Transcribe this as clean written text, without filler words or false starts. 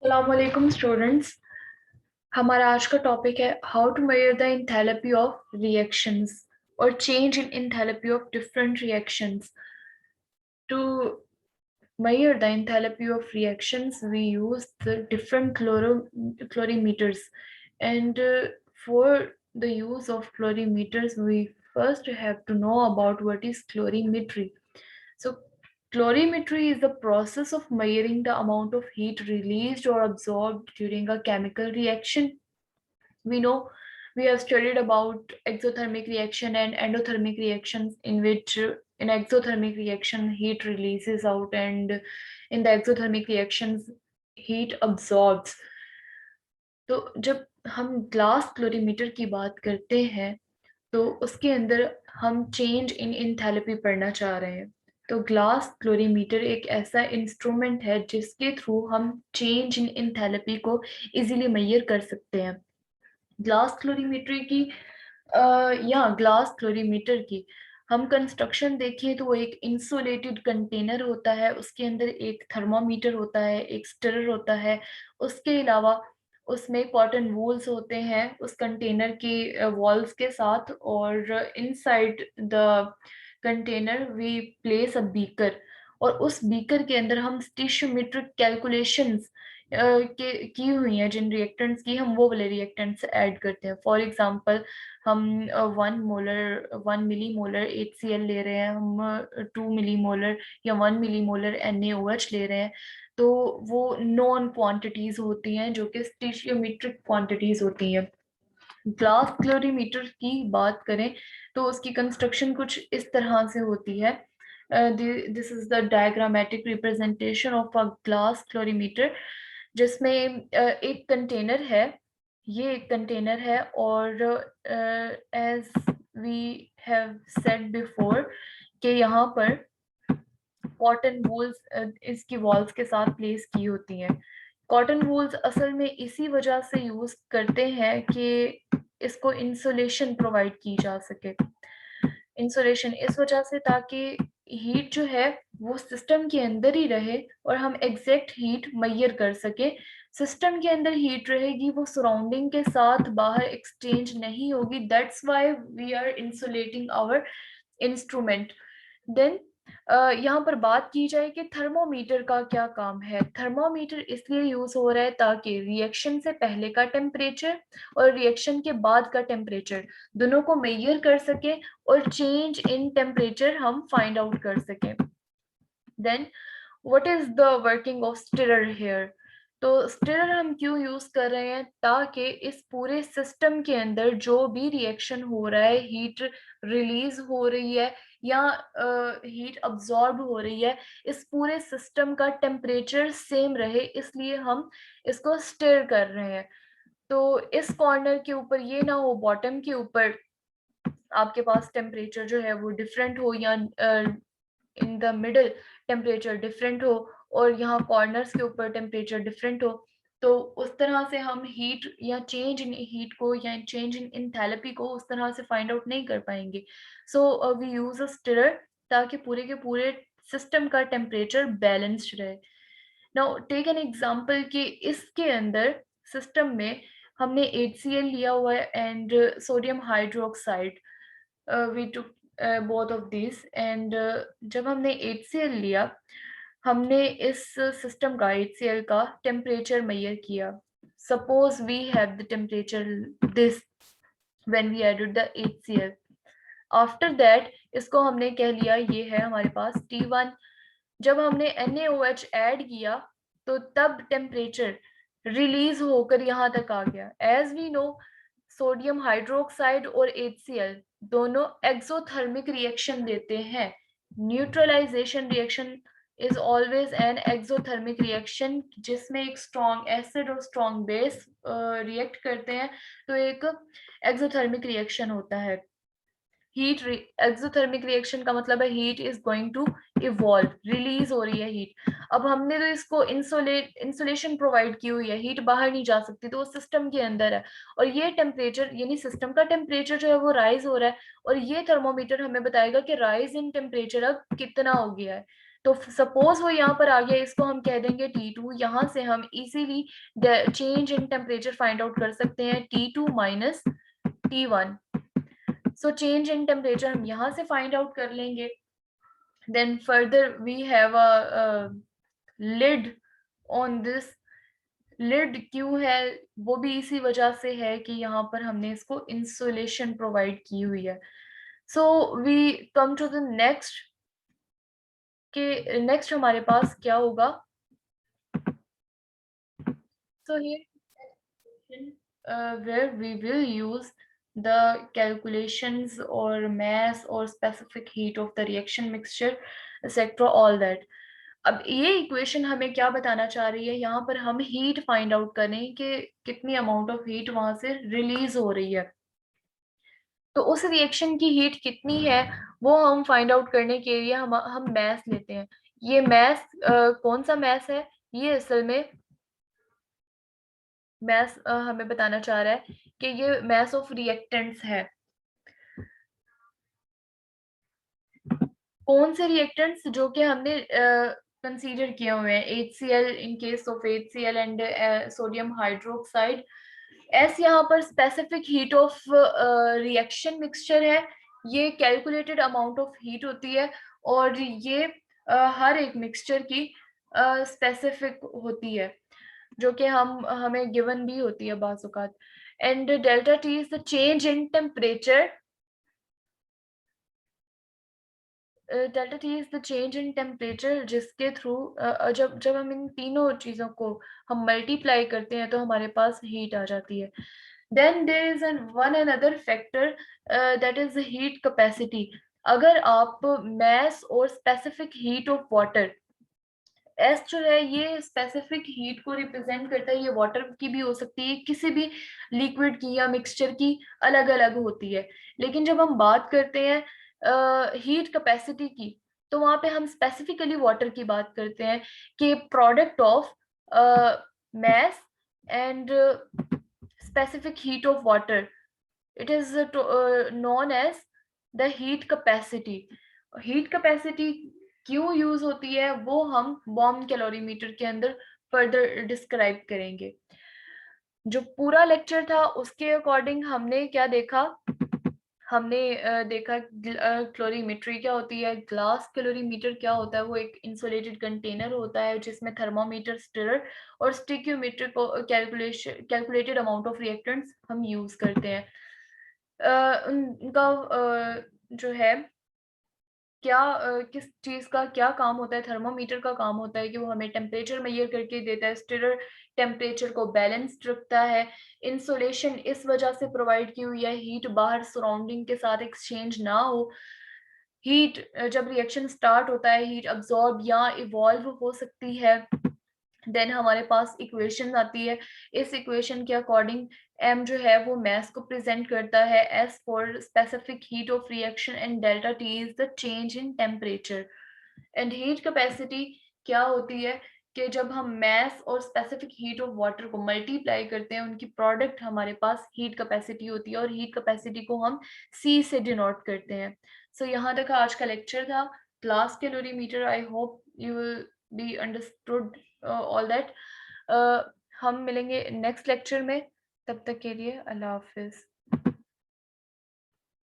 अस्सलाम वालेकुम स्टूडेंट्स। हमारा आज का टॉपिक है how to measure the enthalpy of reactions और change in enthalpy of different reactions. To measure the enthalpy of reactions, we use the different calorimeters. And for the use of calorimeters, we first have to know about what is calorimetry. So, calorimetry is the process of measuring the amount of heat released or absorbed during a chemical reaction. We know we have studied about exothermic reaction and endothermic reactions, in which in exothermic reaction heat releases out, and in the exothermic reactions heat absorbs. तो जब हम glass क्लोरीमीटर की बात करते हैं तो उसके अंदर हम चेंज इन इंथैल्पी पढ़ना चाह रहे हैं। तो ग्लास क्लोरीमीटर एक ऐसा इंस्ट्रूमेंट है जिसके थ्रू हम चेंज इन इंथैल्पी को इजीली मेजर कर सकते हैं। ग्लास क्लोरीमीटर की या ग्लास क्लोरीमीटर की हम कंस्ट्रक्शन देखें तो वो एक इंसुलेटेड कंटेनर होता है, उसके अंदर एक थर्मामीटर होता है, एक स्टिरर होता है, उसके अलावा उसमें कॉटन वूल्स होते हैं उस कंटेनर की वॉल्स के साथ, और inside the container we place a beaker, और उस बीकर के अंदर हम स्टिशियोमेट्रिक कैलकुलेशंस के की हुई हैं जिन रिएक्टेंट्स की, हम वो वाले रिएक्टेंट्स ऐड करते हैं। फॉर एग्जांपल हम 1 मिली मोलर HCl ले रहे हैं, हम 2 मिली मोलर या 1 मिली मोलर NaOH ले रहे हैं, तो वो नॉन क्वांटिटीज होती हैं जो कि स्टिशियोमेट्रिक क्वांटिटीज होती हैं। ग्लास क्लोरीमीटर की बात करें तो उसकी कंस्ट्रक्शन कुछ इस तरह से होती है। This is the diagrammatic representation of a glass calorimeter, जिसमें एक कंटेनर है, ये एक कंटेनर है, और as we have said before कि यहाँ पर कॉटन वूल्स इसकी वॉल्स के साथ प्लेस की होती हैं। कॉटन वूल्स असल में इसी वजह से यूज करते हैं कि इसको इंसुलेशन प्रोवाइड की जा सके। इंसुलेशन इस वजह से ताकि हीट जो है वो सिस्टम के अंदर ही रहे और हम एग्जैक्ट हीट मेजर कर सके। सिस्टम के अंदर हीट रहेगी, वो सराउंडिंग के साथ बाहर एक्सचेंज नहीं होगी। That's why we are insulating our instrument. Then यहाँ पर बात की जाए कि थर्मोमीटर का क्या काम है। थर्मोमीटर इसलिए यूज हो रहा है ताकि रिएक्शन से पहले का टेम्परेचर और रिएक्शन के बाद का टेम्परेचर दोनों को मेजर कर सके और चेंज इन टेम्परेचर हम फाइंड आउट कर सके। Then what is the working of stirrer here. तो स्टिरर हम क्यों यूज कर रहे हैं, ताकि इस पूरे सिस्टम के अंदर जो भी रिएक्शन हो रहा है, हीट रिलीज हो रही है या हीट अब्सॉर्ब हो रही है, इस पूरे सिस्टम का टेम्परेचर सेम रहे, इसलिए हम इसको स्टिर कर रहे हैं। तो इस कॉर्नर के ऊपर ये ना हो, बॉटम के ऊपर आपके पास टेम्परेचर जो है वो डिफरेंट हो, या in the middle temperature different हो, और यहाँ कॉर्नर्स के ऊपर टेम्परेचर डिफरेंट हो। तो उस तरह से हम हीट या चेंज इन हीट को या चेंज इन इंथैल्पी को उस तरह से फाइंड आउट नहीं कर पाएंगे। So we use a stirrer ताकि पूरे के पूरे सिस्टम का टेम्परेचर बैलेंस्ड रहे। नाउ टेक एन एग्जांपल कि इसके अंदर सिस्टम में हमने HCl लिया हुआ है and sodium hydroxide, we took both of this, and जब हमने HCl लिया, हमने इस सिस्टम का HCl का टेम्परेचर मेजर किया। Suppose we have the temperature this when we added the HCl। After that इसको हमने कह लिया ये है हमारे पास T1। जब हमने NaOH ऐड किया तो तब टेम्परेचर रिलीज होकर यहाँ तक आ गया। As we know sodium hydroxide और HCl दोनों एक्सोथर्मिक रिएक्शन देते हैं। Neutralisation reaction is always an exothermic reaction, जिसमें एक स्ट्रॉन्ग एसिड और स्ट्रॉन्ग बेस रिएक्ट करते हैं, तो एक एक्सोथर्मिक रिएक्शन होता है। हीट एक्सोथर्मिक रिएक्शन का मतलब है heat is going to evolve, release हो रही है हीट। अब हमने तो इसको इंसुलेशन प्रोवाइड की हुई है, हीट बाहर नहीं जा सकती, तो वो सिस्टम के अंदर है, और ये टेम्परेचर यानी सिस्टम का टेम्परेचर जो है वो राइज हो रहा है, और ये थर्मोमीटर हमें बताएगा कि राइज इन टेम्परेचर अब कितना हो गया है। तो सपोज वो यहाँ पर आ गया, इसको हम कह देंगे T2। यहाँ से हम easily change in temperature find out कर सकते हैं, T2 minus T1। So change in temperature हम यहाँ से फाइंड आउट कर लेंगे। Then further we have a lid on this. Lid क्यों है, वो भी इसी वजह से है कि यहाँ पर हमने इसको इंसुलेशन प्रोवाइड की हुई है। So we come to the next, के नेक्स्ट हमारे पास क्या होगा। So here where we will use the calculations or mass or specific heat of the reaction mixture etc all that। अब ये इक्वेशन हमें क्या बताना चाह रही है, यहाँ पर हम हीट फाइंड आउट करें कि कितनी अमाउंट ऑफ हीट वहां से रिलीज हो रही है। तो उस रिएक्शन की हीट कितनी है वो हम फाइंड आउट करने के लिए हम मैस लेते हैं। ये मैस कौन सा मैस है, ये असल में मैस हमें बताना चाह रहा है कि ये मैस ऑफ रिएक्टेंट्स है। कौन से रिएक्टेंट्स, जो कि हमने कंसीडर किए हुए हैं, HCl in case of HCl and sodium hydroxide. S यहाँ पर specific heat of reaction mixture है, ये कैलकुलेटेड अमाउंट ऑफ हीट होती है और ये हर एक मिक्सचर की स्पेसिफिक होती है, जो कि हमें गिवन भी होती है बाज़ औक़ात। And delta T is the change in temperature. Delta T is the change in temperature जिसके थ्रू जब जब हम इन तीनों चीज़ों को हम मल्टीप्लाई करते हैं तो हमारे पास हीट आ जाती है। Then there is one another factor that is heat capacity. अगर आप मैस और स्पेसिफिक हीट ऑफ वाटर, एस जो है ये स्पेसिफिक हीट को रिप्रेजेंट करता है, ये वाटर की भी हो सकती है, किसी भी लिक्विड की या मिक्सचर की अलग अलग होती है। लेकिन जब हम बात करते हैं हीट कैपेसिटी की, तो वहां पे हम स्पेसिफिकली वाटर की बात करते हैं कि product of mass and specific heat of water, it is known as the heat capacity. Heat capacity क्यों यूज होती है वो हम बॉम कैलोरीमीटर के अंदर फर्दर डिस्क्राइब करेंगे। जो पूरा लेक्चर था उसके अकॉर्डिंग हमने क्या देखा, हमने देखा क्लोरीमेट्री क्या होती है, ग्लास कैलोरीमीटर क्या होता है, वो एक इंसुलेटेड कंटेनर होता है जिसमें थर्मामीटर, स्टिरर और स्टिक्योमीटर को कैलकुलेटेड अमाउंट ऑफ रिएक्टेंट्स हम यूज करते हैं। उनका जो है क्या किस चीज का क्या काम होता है, थर्मामीटर का काम होता है कि वो हमें टेम्परेचर मेजर करके देता है, स्टिरर टेम्परेचर को बैलेंस्ड रखता है, इंसुलेशन इस वजह से प्रोवाइड की हुई है हीट बाहर सराउंडिंग के साथ एक्सचेंज ना हो। हीट जब रिएक्शन स्टार्ट होता है हीट अब्सॉर्ब या इवॉल्व हो सकती है। देन हमारे पास इक्वेशन आती है, इस इक्वेशन के अकॉर्डिंग m जो है वो मैस को प्रेजेंट करता है s for specific heat of reaction and delta t is the change in temperature. And heat capacity क्या होती है कि जब हम मैस और स्पेसिफिक हीट ऑफ वाटर को मल्टीप्लाई करते हैं उनकी प्रोडक्ट हमारे पास हीट कैपेसिटी होती है और हीट कैपेसिटी को हम C से डिनोट करते हैं। सो यहाँ तक आज का लेक्चर था, class calorimeter. I hope you will be understood all that. हम मिलेंगे नेक्स्ट लेक्चर में, तब तक के लिए अल्लाह हाफिज।